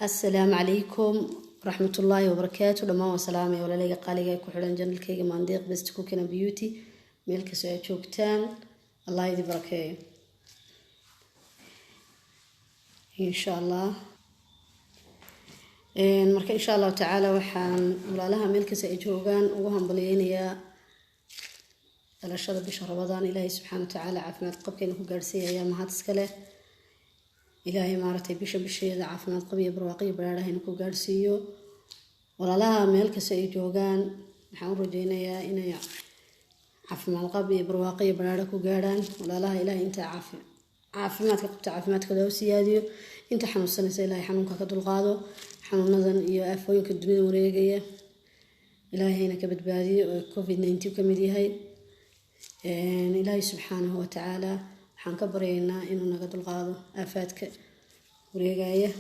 السلام عليكم ورحمة الله وبركاته. لما وسلامي ولا لقى قالي كحولان جنل كيجا مانديق بس تكوكنا بيوتي ملك سويتشوكتان الله يدي بركة إن شاء الله. مركا إن شاء الله تعالى وحان ولا لها ملك سويتشوكان وهم بلينيا على الشهر بشهر رمضان إلهي سبحانه وتعالى عافمات قبك إنه قارسية يا مهات سكله إلهي مارتي بشي عافمات قبي برواقي براره إنه قارسيو ولا لها ملك سويتشوكان نحاول رجينا إنه عافمات قبي برواقي براره قاران ولا لها إلهي أنت عافماتك قبت عافماتك دو سياديو أنت حنو السنة إلهي حنوك كدو القادو حنو نظن إيو أفوينك الدنيا وريقية إلهي هنا كبت بادي كوفيد 19 كميدي هاي إلهي سبحانه وتعالى حان كبرينا إنو نقدو القادو آفاتك وريقاية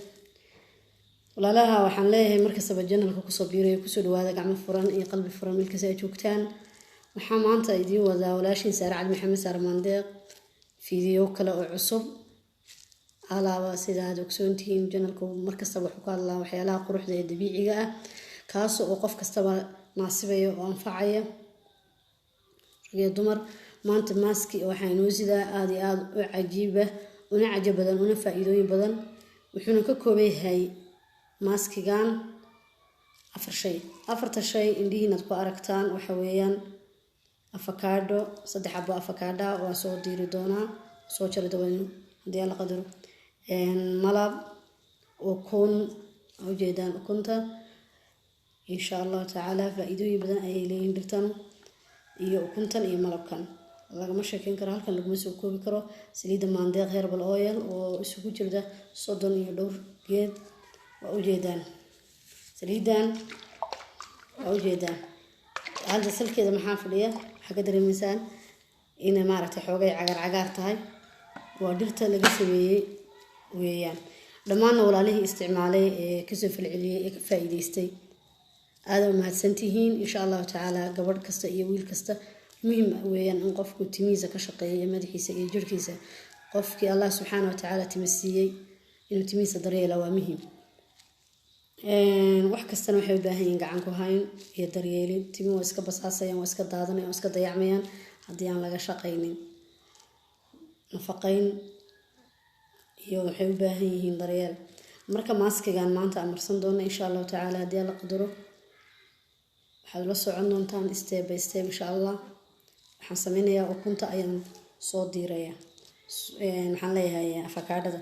ولا لها وحان ليه مركز بجنة لكو كصبيري كسو دوادا قعم فران إي قلب فران ملك سايتوكتان وحان مانتا إديو وذا ولاشين سار عد محمد سار مانديق فيديو كلا عصب على سيداد وكسونتين جنالكو مركز صباحو الله وحيالها قروح ذي الدبيعي كاسو وقف كستبا ناصبية وانفعية رقيا دمر مانت ماسكي وحينوزي ذا آدي عجيبة ونعجب بدن ونفائدوين بدن وحونا كوكوبي هاي ماسكي كان أفرت شيء إنديه ندكو أركتان وحويان أفكادو صدح أبو أفكادا وصو ديري دونا صو جري دوين دي الله قدر ملاب وكون وجيدان وكنت إن شاء الله تعالى فإدو يبدأ أي لين درتان إيو كنتن إيو ملاب كان الله ما شاكين كرا هالكن لقم سوكو بكرو سليد مانديق هيربال أويل وسوكو جرده صدن إيو دور جيد ووجيدان سليدان ووجيدان هذا سلك إذا محافلية حقدر المثال إن مارت حوجي عقار تاي ودرت لقسمي ويان لما أنا ولا له استعمالي كسف العلي فائدة استي هذا ما هتسنتهين إن شاء الله تعالى قبل كسته يويل كسته مهم ويان نقف كتميزة كشقية مدحي سئي جركيسة قفك الله سبحانه وتعالى تمسيه إنه تميز ضرية لو مهم wax kastana waxay u baahan yihiin gacan ku hayn iyo daryeelin timi waa iska basaasayaan waa iska daadanayaan waa iska dayacmayaan haddii aan laga shaqaynin nafaqayn iyo waxay u baahan yihiin daryeel marka maaskigan maanta amarsan doona insha Allah taala haddii la qadaro waxaad la socon doontaan step by step insha Allah waxaan sameynayaa ukunta ayaan soo diirayaa waxaan leeyahay afakaadada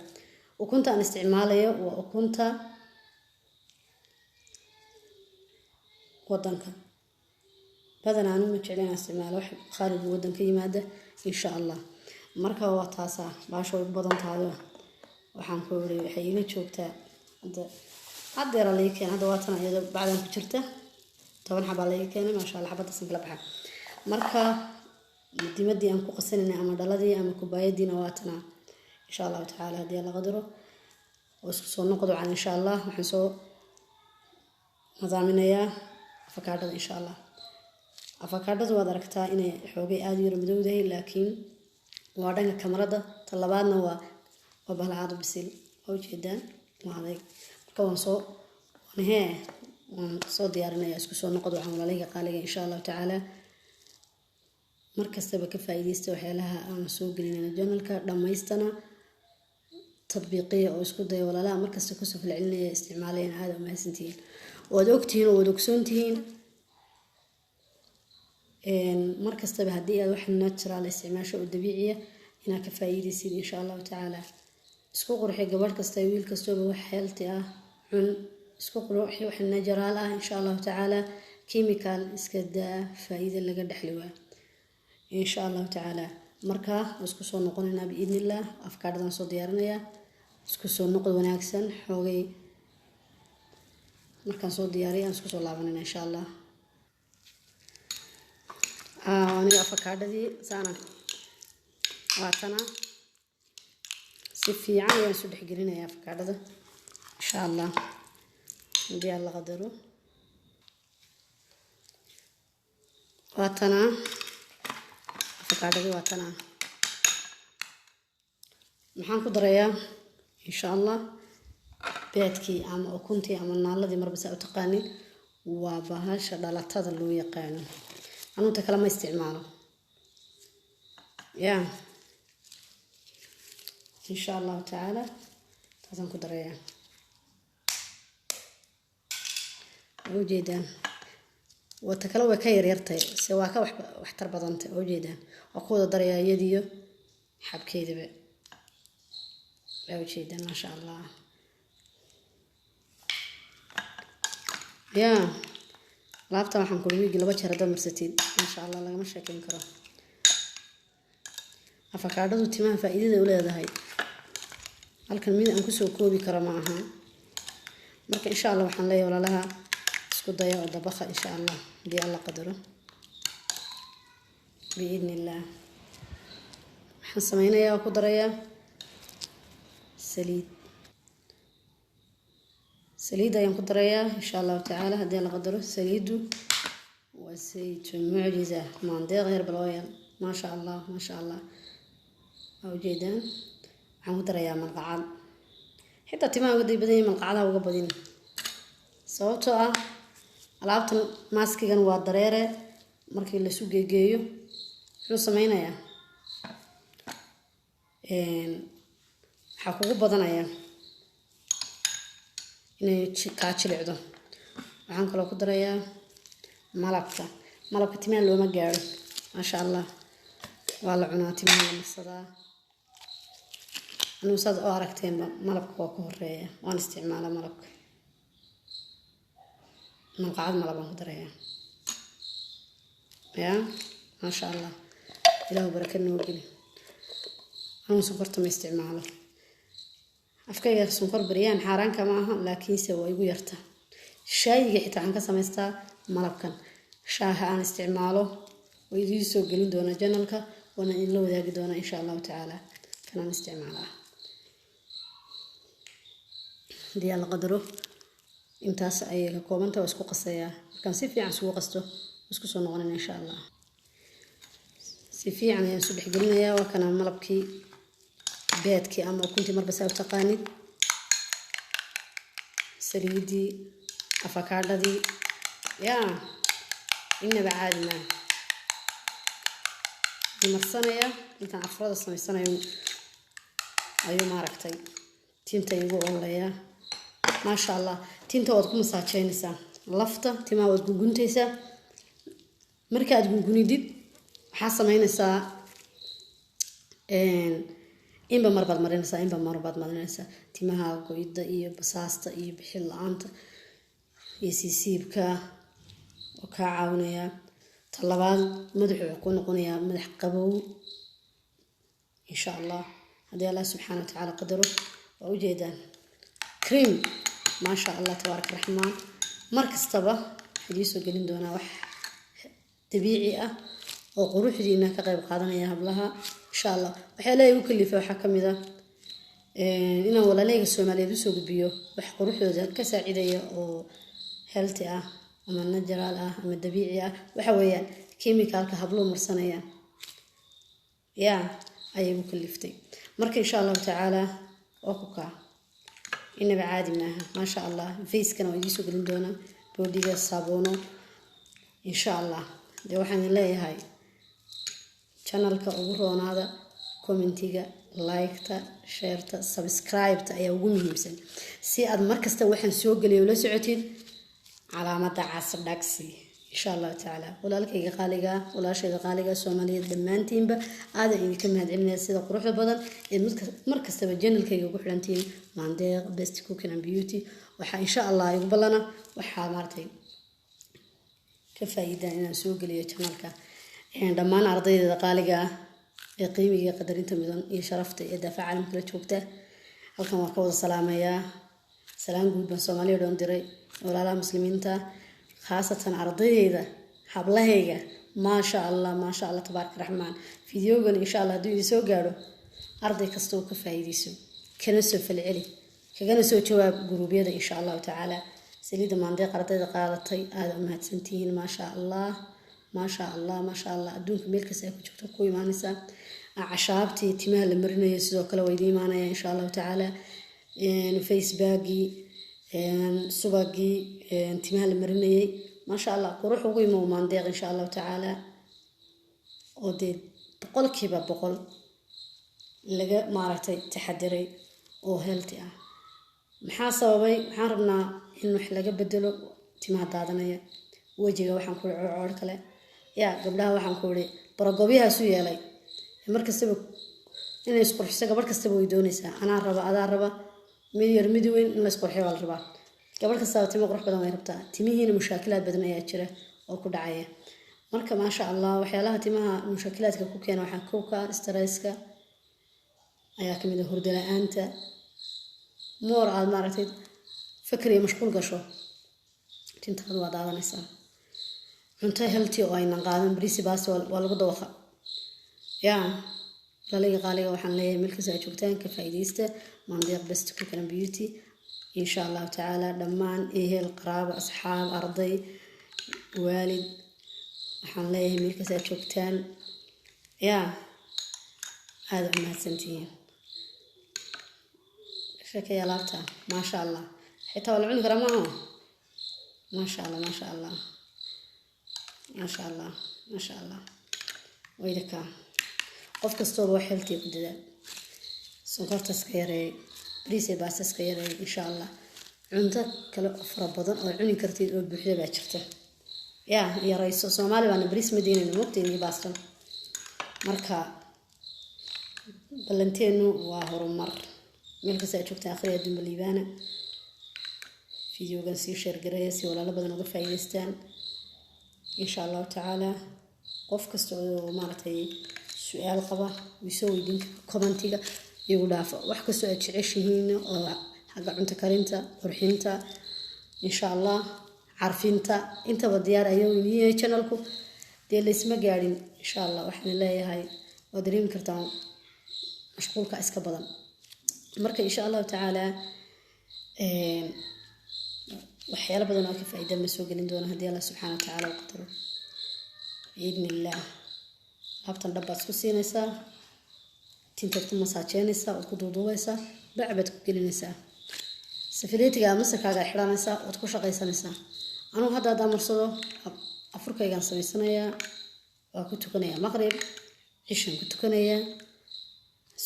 ukunta aan isticmaalayo waa ukunta ودنك بدنا أنا متجرين استعمال واحد خارج ودنك يماده إن شاء الله مركا وطاسة باشوي بدن تعالوا وحنقولي حيلي شوكته هذا يرى كان هذا واتنا إذا بعدين كشرته طبعا حبالي كان ما شاء الله حبت أصلا بحر مركا مدي أنكو قصني أما دلدي أما كوباية دي نواتنا إن شاء الله تعالى هذه الله قدره وسكسون نقدر عن إن شاء الله وحنسو مضامنا يا أفكارد إن شاء الله أفكارد وادركتها إني حوجي آدي رمدوده لكن وعدنا كاميرا طلباتنا وبهالعادة بسيل أو جدا وهذا كون صو ونهاية صو ديارنا يسكسون نقدر عمل عليه قالي إن شاء الله تعالى مركز تبقى فايدة يستوحي لها أنا سوق لنا جنالك لما يستنا تطبيقية أو اسكودة ولا لا مركز تكسو في العلمية استعماليا هذا ما سنتين ودكتين ودكسونتين مركز تبع هدية واحد ناتشرال استعمال شو الطبيعية هنا كفايدة يصير إن شاء الله تعالى اسكو روحي قبل كستويل كستوب وحيلتي عن اسكو روحي واحد نجرالة إن شاء الله تعالى كيميكال اسكدا فايدة اللي قد حلوة إن شاء الله تعالى مركا اسكو صون نقولنا بإذن الله أفكارنا صو ديارنا اسكو صون نقول وناكسن حوغي مركان صوت دياري أنا سكسو لابننا إن شاء الله أنا أفكار دي سانا واتنا سفي عاني أنسود حقرينا يا أفكار ده إن شاء الله ندي الله قدره واتنا أفكار دي واتنا محان قدرية إن شاء الله beedkii ama ukuntii ama naaladii marba saa u taqaanin waa bahasha dhalatada loo yaqaano anuunta kale ma isticmaalo ya insha allahu tacaala taasaan ku darayaa ujeedaan wata kale way ka yaryartay se waa ka waxtar badantay ujeedaan waa ku wada darayaa iyadiyo xabkeedaba ujeedaan maasha allah ya laabta waxaan kula wiigi 2 jeer haddaad marsatid insha allah lagama sheekeyn karo afakaadhadu timaha faa'iidada u leedahay halkan mid aan kusoo koobi karo ma aha marka insha allah waxaan leeyahay walaalaha isku daya oo dabaqa insha allah hadii alla qadaro biidnillah waxaan sameynayaa ku darayaa saliid ayaan ku darayaa insha allah tacaala hadii alla qadaro saliidu waa saytuun mucjiza maandeeq herbal oil maasha allah ujeedaan waxaan ku darayaa malqacad xitaa timaha uga daybadan malqacadaha uga badin sababtoo ah alaabtan maaskigan waa dareere markii la isu geegeeyo wuxuu sameynayaa waxaa kugu badanaya inay kaa jilicdo waxaan kaloo ku darayaa malabka timaha looma gaaro maasha allah waa la cunaa timaha la marsadaa anuu saad oo aragteenba malabka waa ku horeeya waan isticmaalaa malabka malqacad malabaan ku darayaa ya maasha allah ilaahu baraka noo geli anuu sonkorta ma isticmaalo afkayga sonkor bariyaan xaaraanka ma aha laakiinse waa igu yarta shaayiga xitaa aan ka samaystaa malabkan shaaha aan isticmaalo oo idiin soo gelin doona janalka waana in la wadaagi doona insha allahu tacaala kanaan isticmaalaa hadii alla qadaro intaas ayay ka koobanta waa isku qasayaa markaan si fiican isugu qasto isku soo noqonayna insha allah si fiican ayaan isu dhexgelinayaa waa kana malabkii beedkii ama ukuntii marba saa u taqaanid saliidii afakaadhadii ya inaba caadi maaha marsanaya intaan afrada samaysanayo ayuu maaragtay tinta igu olaya maasha allah tinta waad ku masaajeynaysaa lafta timaha waad gunguntaysaa marka aad gungunidid waxaa samaynaysaa inba marbaad marinaysaa timaha goyda iyo basaasta iyo bixil la-aanta iyo siisiibka oo kaa caawinaya talabaad madaxu wuxuu ku noqonayaa madax qabow insha allah hadii allah subxaana wa tacaala qadaro waa ujeedaan cream maasha allah tabaaraka raxmaan mar kastaba waxaa idiin soo gelin doonaa wax dabiici ah oo quruxdiina ka qayb qaadanaya hablaha insha allah waxaa leeyahay u kalifa waxaa ka mid ah inaan walaaleyga Soomaaliyeed usoo gudbiyo wax quruxdooda ka saacidaya oo healthy ah ama natural ah ama dabiici ah waxa weeyaan chemicalka hablo marsanayaan ya ayay u kaliftay marka insha allah tacaala oo ku ka inaba caadi maaha maasha allah face-kana waa idiin soo gelin doonaa boodiga saabuuno insha allah dee waxaan leeyahay channelka ugu roonaada commentiga like-ta share-ta subscribe-ta ayaa ugu muhiimsan si aad markasta waxaan soo geliyo la socotid calaamada casr dhaxi insha allah tacaala walaalkayga qaaliga walaashayda qaaliga Soomaaliyeed dhammaantiinba aad idin ka mahadcelinaya sida quruxda badan ee markastaba channelkayga ugu xirantiin maandeeq best cooking and beauty waxa insha allah igu balana waxa maartay ka faa'iidaan inaan soo geliyo channelka dhammaan ardayda qaaliga ee qiimiga qadarinta mudan iyo sharafta iyo daafaca caalamka la joogta halkan waan ka wada salaamayaa salaam guud baan Soomaaliya dhan diray walaalaha muslimiinta khaasatan ardayda hablahayga maasha allah tabaaraka raxmaan fiidiyogan insha allah haduu idin soo gaaro arday kasta oo ka faa'iideyso kana soo falceli kagana soo jawaab guruubyada insha allah tacaala saliida maandeeq ardayda qaadatay aad u mahadsantihiin maasha allah adduunka meel kasta ay ku jirto ku imaanaysa cashaabtii timaha la marinayo sidoo kale way idiin imaanaya insha allah tacaala facebookii subagii timaha la marinayay maasha allah qurux ugu imo maandeeq insha allahu tacaala oo dee boqolkiiba boqol laga maaragtay taxadiray oo healthy ah. maxaa sababay? waxaan rabnaa in wax laga bedelo timaha daadanaya, wejiga waxaan ku coor kale yaa gabdhaha waxaan ku iri baragoobyahaasu yeelay markastaba inay isqurxiso gabadh kastaba way doonaysaa. anaa raba adaa raba mid yar mid weyn in la isqurxiyo waa la rabaa. gabadh kastaba timo qurux badan way rabtaa. timihiina mushaakilaad badan ayaa jira oo ku dhacaya. marka maasha allah waxyaalaha timaha mushaakilaadka ku keena waxaa kowka stresska ayaa kamid ah, hurdo la-aanta, moor aad maaragtay fikriya mashquul gasho tintaada waa daadanaysaa. cunto healthy oo aynan qaadan bariisi baas waa lagu dawaqa yaa laliga qaaliga. waxaan leeyahay meelkasta aad joogtaan ka faa'iidaysta maandeeq best cooking and beauty insha allahu tacaala. dhammaan ehel qaraabo asxaab arday waalid waxaan leeyahay meelkasta aad joogtaan yaa aada u mahadsantihiin. شكيا لابتا ما شاء الله حتى والعون غرامه ما شاء الله ما شاء الله ما شاء الله ما شاء الله ويدك قف كستور وحلتي بدل سكرت سكيري بريسي باس سكيري ان شاء الله عندك كلا افرا بدن او عوني كرتي او بخير باجرته يا رئيس الصومالي وانا بريس مدينه موقتيني باستن marka balanteenu waa horumar. meel kasta aad joogtaan akhriya dumba liibaana fiidiyogan sii sheer gareeya si walaalo badan uga faa'iidaystaan insha allahu tacaala. qof kasta oo maaragtay su-aal qaba wisoo weydiin commentiga igu dhaafo. wax kasta aad jeceshihiin oo xagga cunto karinta qurxinta insha allah carfinta intaba diyaar ayuu yahay channelku dee laysma gaadhin insha allah. waxaan leeyahay waad dareemi kartaan mashquulka iska badan. marka insha allahu tacaala waxyaalo badan oo ka faa'iido ma soo gelin doona haddii allah subxaana wa tacaala u qadaro biidni illah. laabtan dhabaad isku siinaysaa, tintaad ku masaajeynaysaa, ood ku duuduubaysaa, bacbaad ku gelinaysaa, safileetiga masakaaga xidhanaysaa, ood ku shaqaysanaysaa. anugu hadda haddaan marsado afurkaygaan samaysanayaa, waa ku tukanayaa maqrib, cishaan ku tukanayaa,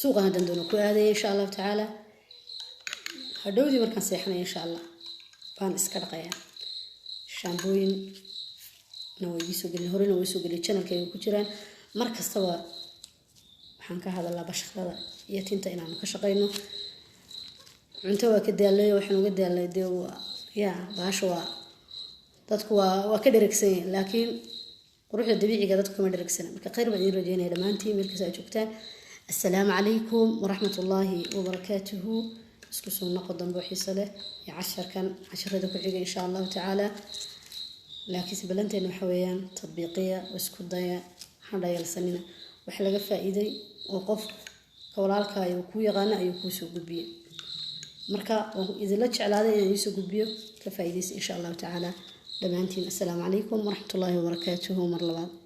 suuqana dandoona ku aadaya insha allahu tacaala. hadhowdii markaan seexanaya insha allah baan iska dhaqayaa. shaambooyin na way soo gelin horena way soo gelin channelkayga ku jiraan. mar kastaba waxaan ka hadalaa basharada iyo tinta inaan ka shaqeyno. cunto waa ka daalay waxaan uga daalay dee yaa baasho waa dadku waa ka dheregsan laakiin quruxda dabiiciga dadku kama dheregsan. marka khayr baan idin rajeynaya dhammaantiin meel kasta aad joogtaan. السلام عليكم ورحمة الله وبركاته. اسكو سو نقد بوحيصة له يعشر كان 10 دقيقة إن شاء الله تعالى. لكن سبلنتين وحويان تطبيقية واسكو ضيا حدا يلسننا وحلقة فائدة وقف كولالك يوكو يغانا يوكو سو قبية مركا إذا لتش على هذا يسو قبية كفائدة إن شاء الله تعالى. دمانتين السلام عليكم ورحمة الله وبركاته مرلبات.